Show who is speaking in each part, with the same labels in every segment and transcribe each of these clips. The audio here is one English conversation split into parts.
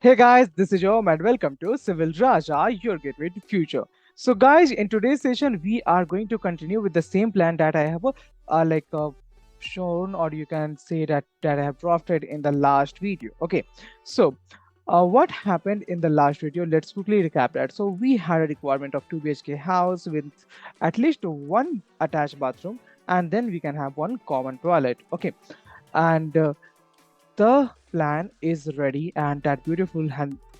Speaker 1: Hey guys, this is Om and welcome to Civil Raja, your gateway to future. So guys, in today's session, we are going to continue with the same plan that I have shown, or you can say that I have drafted in the last video. Okay, so what happened in the last video? Let's quickly recap that. So we had a requirement of 2 BHK house with at least one attached bathroom, and then we can have one common toilet. Okay, and the plan is ready and that beautiful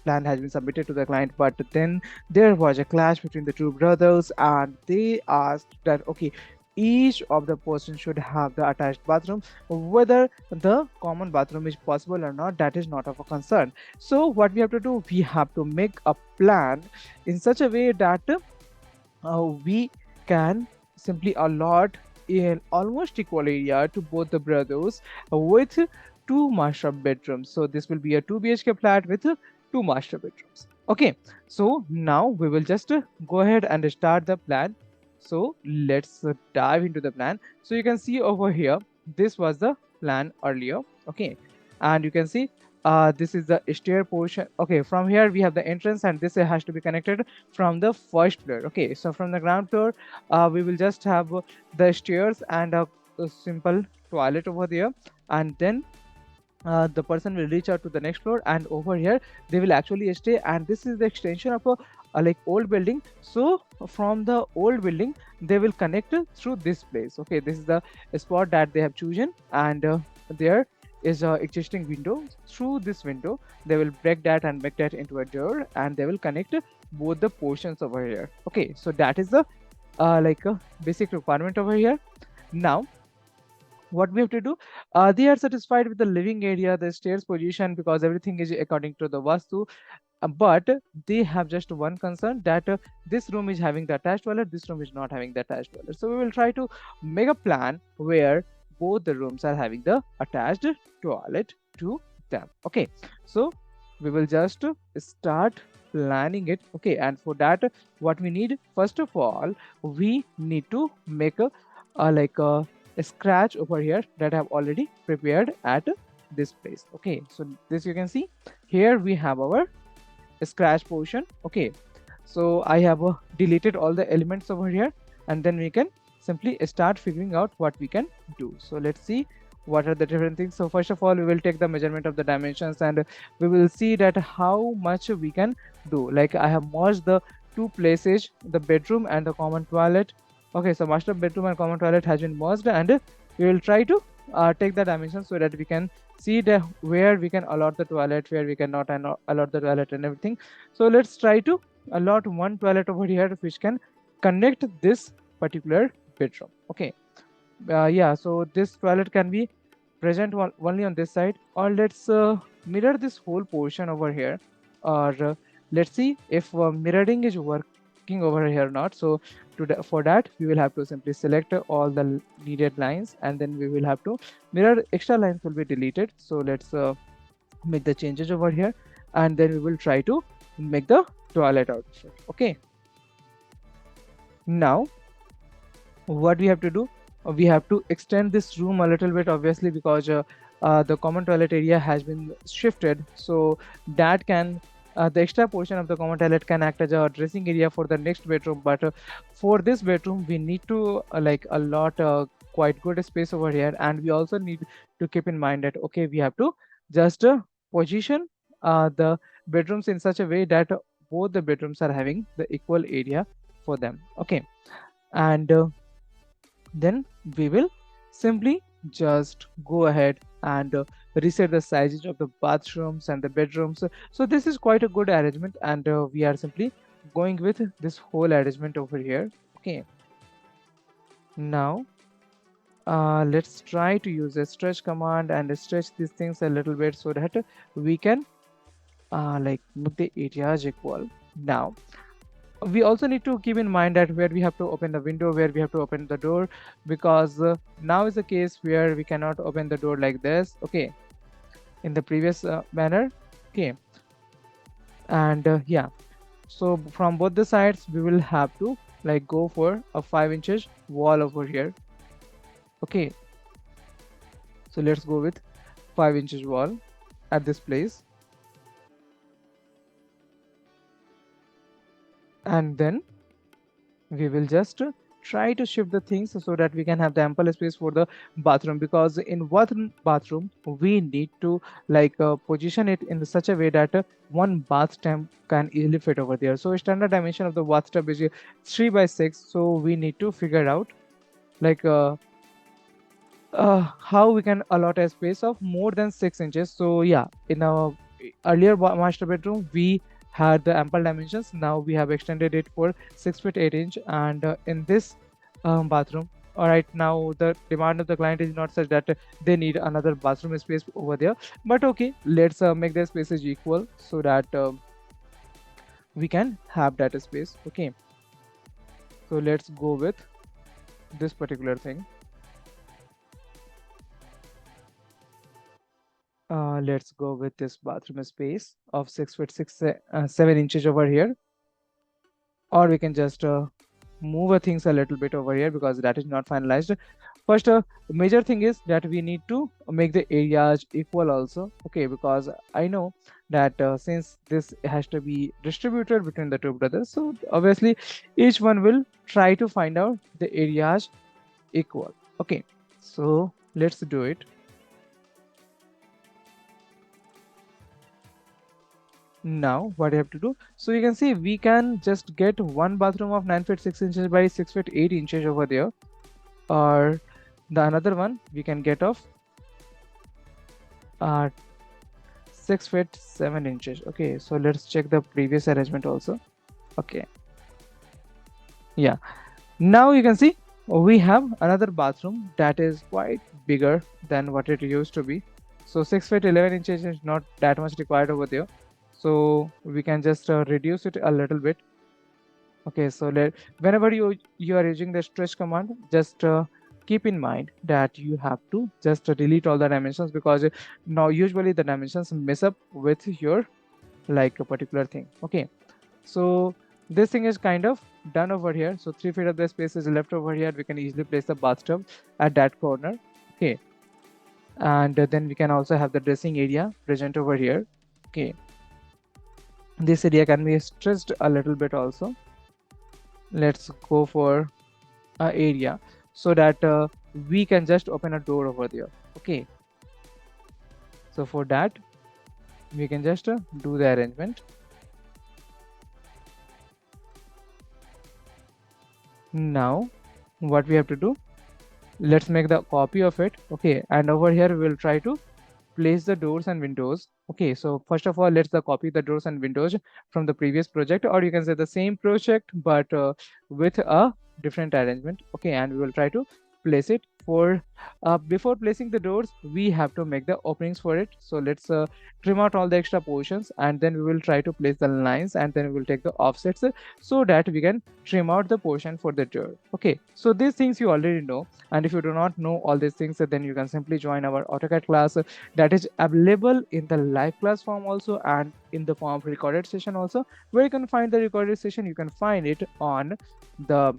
Speaker 1: plan has been submitted to the client, but then there was a clash between the two brothers and they asked that okay, each of the person should have the attached bathroom. Whether the common bathroom is possible or not, that is not of a concern. So what we have to do, we have to make a plan in such a way that we can simply allot in almost equal area to both the brothers with two master bedrooms. So this will be a 2 BHK flat with two master bedrooms. Okay, so now we will just go ahead and start the plan. So let's dive into the plan. So you can see over here, this was the plan earlier. Okay, and you can see this is the stair portion. Okay, from here we have the entrance and this has to be connected from the first floor. Okay, so from the ground floor we will just have the stairs and a simple toilet over there, and then the person will reach out to the next floor and over here they will actually stay, and this is the extension of a like old building. So from the old building they will connect through this place. Okay, this is the spot that they have chosen, and there is a existing window. Through this window they will break that and make that into a door, and they will connect both the portions over here. Okay, so that is the like a basic requirement over here. Now what we have to do, they are satisfied with the living area, the stairs position, because everything is according to the Vastu. But they have just one concern, that this room is having the attached toilet, this room is not having the attached toilet. So we will try to make a plan where both the rooms are having the attached toilet to them. Okay, so we will just start planning it. Okay, and for that what we need, first of all we need to make a scratch over here that I have already prepared at this place. Okay, so this you can see here we have our scratch portion. Okay, so I have deleted all the elements over here, and then we can simply start figuring out what we can do. So let's see what are the different things. So first of all we will take the measurement of the dimensions and we will see that how much we can do. Like I have merged the two places, the bedroom and the common toilet. Okay, so master bedroom and common toilet has been merged, and we will try to take the dimensions so that we can see the where we can allot the toilet, where we cannot allot the toilet and everything. So let's try to allot one toilet over here which can connect this particular bedroom. Okay, yeah, so this toilet can be present only on this side, or let's mirror this whole portion over here, or let's see if mirroring is working over here or not. So for that we will have to simply select all the needed lines, and then we will have to mirror extra lines will be deleted. So let's make the changes over here, and then we will try to make the toilet out of it. Okay, now what we have to do, we have to extend this room a little bit, obviously, because the common toilet area has been shifted, so that can the extra portion of the common toilet can act as a dressing area for the next bedroom. But for this bedroom we need to like a lot quite good space over here, and we also need to keep in mind that okay, we have to just position the bedrooms in such a way that both the bedrooms are having the equal area for them. Okay, and then we will simply just go ahead and reset the sizes of the bathrooms and the bedrooms. So this is quite a good arrangement, and we are simply going with this whole arrangement over here. Okay, now let's try to use a stretch command and stretch these things a little bit so that we can like make the areas equal. Now we also need to keep in mind that where we have to open the window, where we have to open the door, because now is the case where we cannot open the door like this. Okay, in the previous manner. Okay, and yeah, so from both the sides we will have to like go for a 5 inches wall over here. Okay, so let's go with 5 inches wall at this place. and then we will just try to shift the things so that we can have the ample space for the bathroom, because in one bathroom we need to position it in such a way that one bathtub can easily fit over there. So standard dimension of the bathtub is 3 by 6, so we need to figure out like how we can allot a space of more than 6 inches. So yeah, in our earlier master bedroom we had the ample dimensions. Now we have extended it for 6 feet 8 inch, and in this bathroom, all right, now the demand of the client is not such that they need another bathroom space over there, but okay, let's make the spaces equal so that we can have that space. Okay, so let's go with this particular thing. Let's go with this bathroom space of 6 feet 7 inches over here, or we can just move things a little bit over here because that is not finalized. First, major thing is that we need to make the areas equal also. Okay, because I know that since this has to be distributed between the two brothers, so obviously each one will try to find out the areas equal. Okay, so let's do it. Now what you have to do, so you can see we can just get one bathroom of 9 feet 6 inches by 6 feet 8 inches over there, or the another one we can get of uh, 6 feet 7 inches. Okay, so let's check the previous arrangement also. Okay, yeah, now you can see we have another bathroom that is quite bigger than what it used to be. So 6 feet 11 inches is not that much required over there, so we can just reduce it a little bit. Okay, so whenever you are using the stretch command, just keep in mind that you have to just delete all the dimensions, because now usually the dimensions mess up with your a particular thing. Okay, so this thing is kind of done over here. So 3 feet of the space is left over here. We can easily place the bathtub at that corner. Okay, and then we can also have the dressing area present over here. Okay, this area can be stretched a little bit also. Let's go for area so that we can just open a door over there. Okay, so for that we can just do the arrangement. Now what we have to do, let's make the copy of it. Okay, and over here we will try to place the doors and windows. Okay, so first of all, let's copy the doors and windows from the previous project, or you can say the same project but with a different arrangement. Okay, and we will try to place it. For before placing the doors, we have to make the openings for it. So let's trim out all the extra portions, and then we will try to place the lines, and then we will take the offsets so that we can trim out the portion for the door. Okay, so these things you already know, and if you do not know all these things, then you can simply join our AutoCAD class that is available in the live class form also, and in the form of recorded session also. Where you can find the recorded session, you can find it on the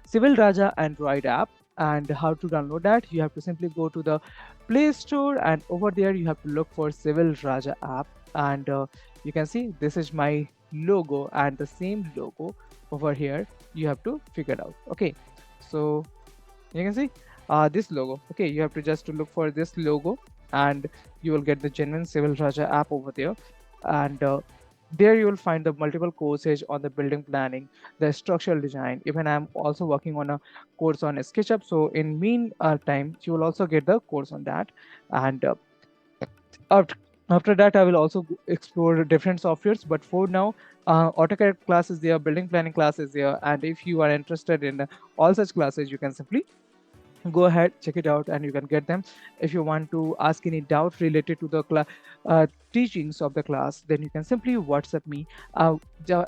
Speaker 1: Civil Raja Android app. And how to download that, you have to simply go to the Play Store, and over there you have to look for Civil Raja app, and you can see this is my logo, and the same logo over here you have to figure out. Okay, so you can see this logo. Okay, you have to just look for this logo, and you will get the genuine Civil Raja app over there, and there you will find the multiple courses on the building planning, the structural design. Even I'm also working on a course on SketchUp, so in mean time you will also get the course on that. And after, after that I will also explore different softwares, but for now AutoCAD class is there, building planning class is there, and if you are interested in all such classes, you can simply go ahead, check it out, and you can get them. If you want to ask any doubt related to the teachings of the class, then you can simply WhatsApp me.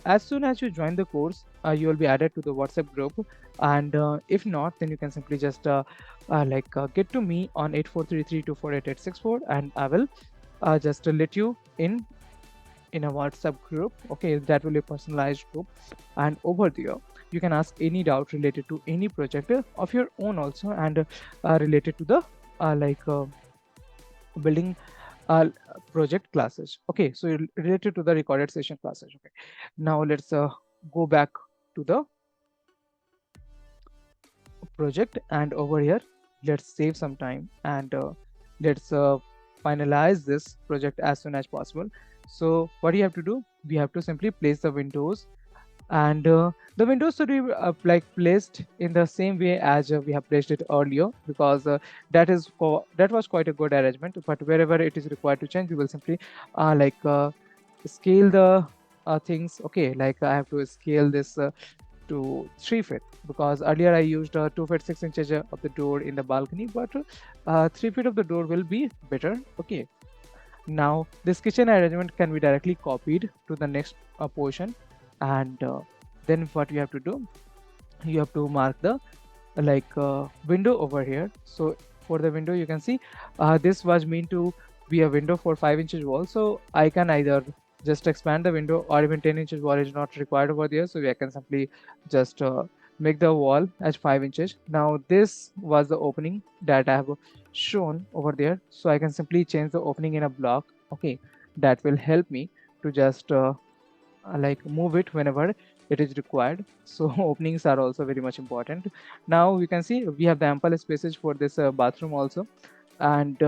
Speaker 1: As soon as you join the course, you will be added to the WhatsApp group, and if not, then you can simply just get to me on 8433248864, and I will just let you in a WhatsApp group. Okay, that will be a personalized group, and over there you can ask any doubt related to any project of your own also, and related to the building project classes. Okay, so related to the recorded session classes. Okay, now let's go back to the project, and over here let's save some time, and let's finalize this project as soon as possible. So what you have to do, we have to simply place the windows, and the windows should be like placed in the same way as we have placed it earlier, because that was quite a good arrangement. But wherever it is required to change, we will simply scale the things. Okay, like I have to scale this to 3 feet, because earlier I used 2 feet 6 inches of the door in the balcony, but 3 feet of the door will be better. Okay, now this kitchen arrangement can be directly copied to the next portion, and then what you have to do, you have to mark the window over here. So for the window, you can see this was meant to be a window for 5 inches wall, so I can either just expand the window, or even 10 inches wall is not required over there, so I can simply just make the wall as 5 inches. Now this was the opening that I have shown over there, so I can simply change the opening in a block. Okay, that will help me to just move it whenever it is required. So openings are also very much important. Now you can see we have the ample spaces for this bathroom also, and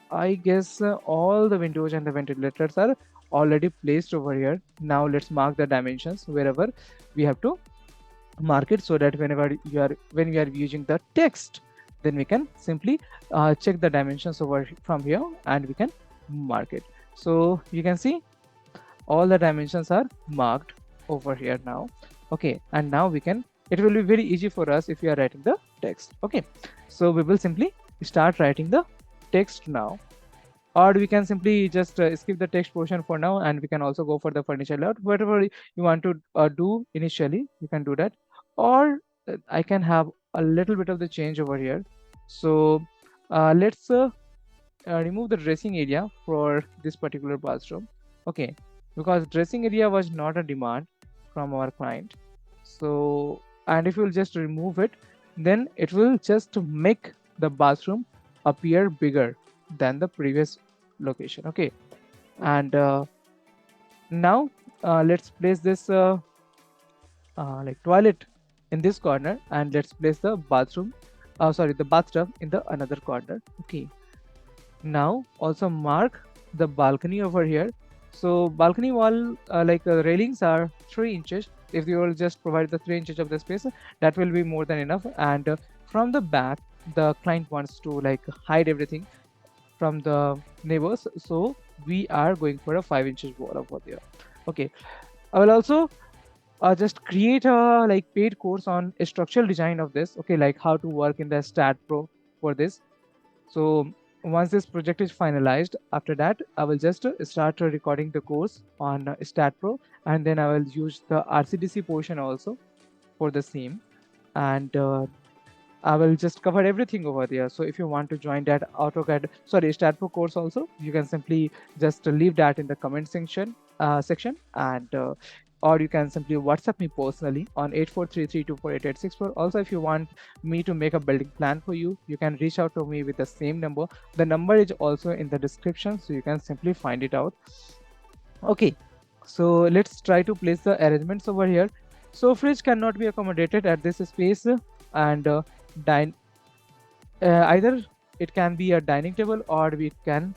Speaker 1: I guess all the windows and the ventilators are already placed over here. Now let's mark the dimensions wherever we have to mark it, so that when we are using the text, then we can simply check the dimensions over from here, and we can mark it. So you can see all the dimensions are marked over here now. Okay, and now it will be very easy for us if we are writing the text. Okay, so we will simply start writing the text now, or we can simply just skip the text portion for now, and we can also go for the furniture layout. Whatever you want to do initially, you can do that, or I can have a little bit of the change over here. So let's remove the dressing area for this particular bathroom. Okay, because dressing area was not a demand from our client. So, and if we'll just remove it, then it will just make the bathroom appear bigger than the previous location. Okay, and now let's place this toilet in this corner, and let's place the the bathtub in the another corner. Okay, now also mark the balcony over here. So balcony wall railings are 3 inches. If you will just provide the 3 inches of the space, that will be more than enough. And from the back, the client wants to hide everything from the neighbors, so we are going for a 5 inches wall over there. Okay, I will also just create a paid course on a structural design of this. Okay, like how to work in the STAAD Pro for this. So once this project is finalized, after that I will just start recording the course on STAAD Pro, and then I will use the RCDC portion also for the same, and I will just cover everything over there. So if you want to join that STAAD Pro course also, you can simply just leave that in the comment section, and or you can simply WhatsApp me personally on 8433248864. Also, if you want me to make a building plan for you, you can reach out to me with the same number. The number is also in the description, so you can simply find it out. Okay, so let's try to place the arrangements over here. So fridge cannot be accommodated at this space, and either it can be a dining table, or we can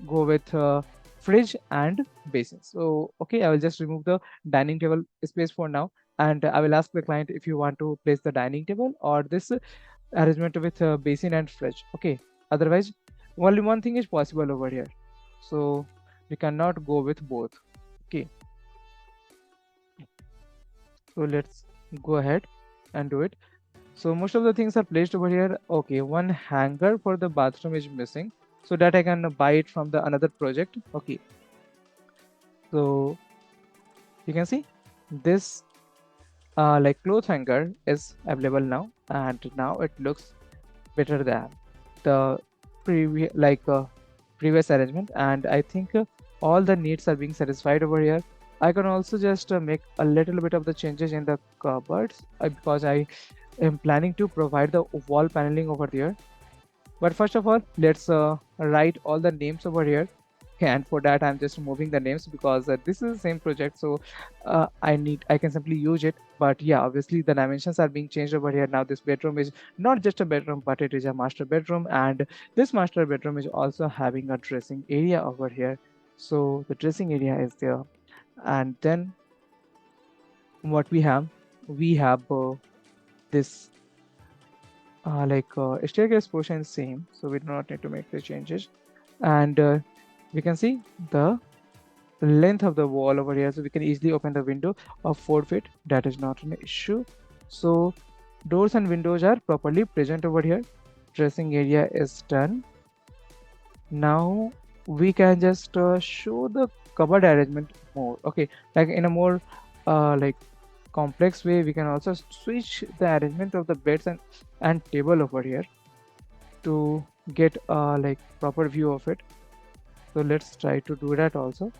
Speaker 1: go with fridge and basin. So okay, I will just remove the dining table space for now, and I will ask the client if you want to place the dining table or this arrangement with basin and fridge. Okay, otherwise only one thing is possible over here, so we cannot go with both. Okay, so let's go ahead and do it. So most of the things are placed over here. Okay, one hanger for the bathroom is missing, so that I can buy it from the another project. Okay, so you can see this cloth hanger is available now, and now it looks better than the previous arrangement, and I think all the needs are being satisfied over here. I can also just make a little bit of the changes in the cupboards because I am planning to provide the wall paneling over there. But first of all, let's write all the names over here. Okay, and for that I'm just removing the names because this is the same project, so I can simply use it. But yeah, obviously the dimensions are being changed over here. Now this bedroom is not just a bedroom, but it is a master bedroom, and this master bedroom is also having a dressing area over here. So the dressing area is there, and then what we have this staircase portion is same, so we do not need to make the changes. And we can see the length of the wall over here, so we can easily open the window of 4 feet. That is not an issue. So doors and windows are properly present over here. Dressing area is done. Now we can just show the cupboard arrangement more. Okay, like in a more like complex way, we can also switch the arrangement of the beds and table over here to get a like proper view of it. So let's try to do that also.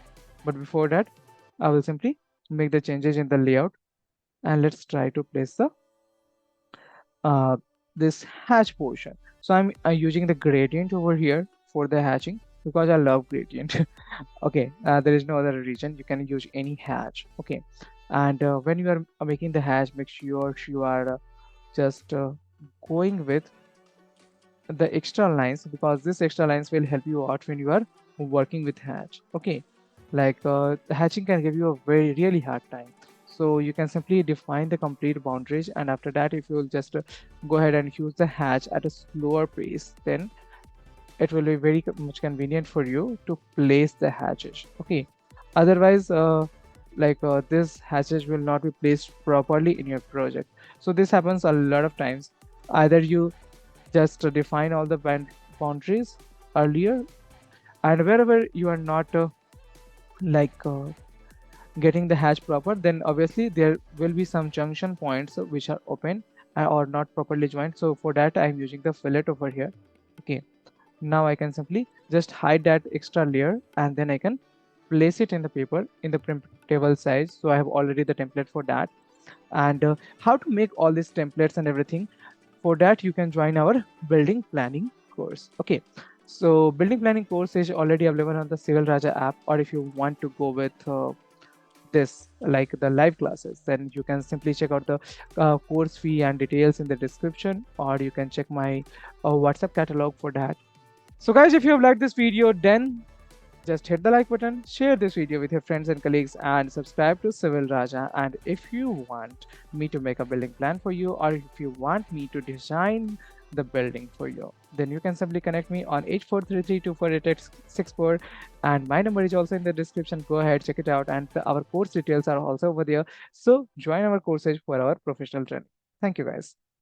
Speaker 1: But before that, I will simply make the changes in the layout, and let's try to place the this hatch portion. So I'm using the gradient over here for the hatching because I love gradient. Okay, there is no other reason. You can use any hatch. Okay, and when you are making the hatch, make sure you are just going with the extra lines, because this extra lines will help you out when you are working with hatch. Okay, like hatching can give you a very really hard time, so you can simply define the complete boundaries, and after that if you will just go ahead and use the hatch at a slower pace, then it will be very much convenient for you to place the hatches. Okay, otherwise this hatches will not be placed properly in your project. So this happens a lot of times. Either you just define all the boundaries earlier, and wherever you are not like getting the hatch proper, then obviously there will be some junction points which are open or not properly joined. So for that I'm using the fillet over here. Okay, now I can simply just hide that extra layer, and then I can place it in the paper in the printable size. So I have already the template for that. And how to make all these templates and everything, for that you can join our building planning course. Okay, so building planning course is already available on the Civil Raja app, or if you want to go with this like the live classes, then you can simply check out the course fee and details in the description, or you can check my WhatsApp catalog for that. So guys, if you have liked this video, then just hit the like button, share this video with your friends and colleagues, and subscribe to Civil Raja. And if you want me to make a building plan for you, or if you want me to design the building for you, then you can simply connect me on 8433248864, and my number is also in the description. Go ahead, check it out, and our course details are also over there. So join our courses for our professional training. Thank you guys.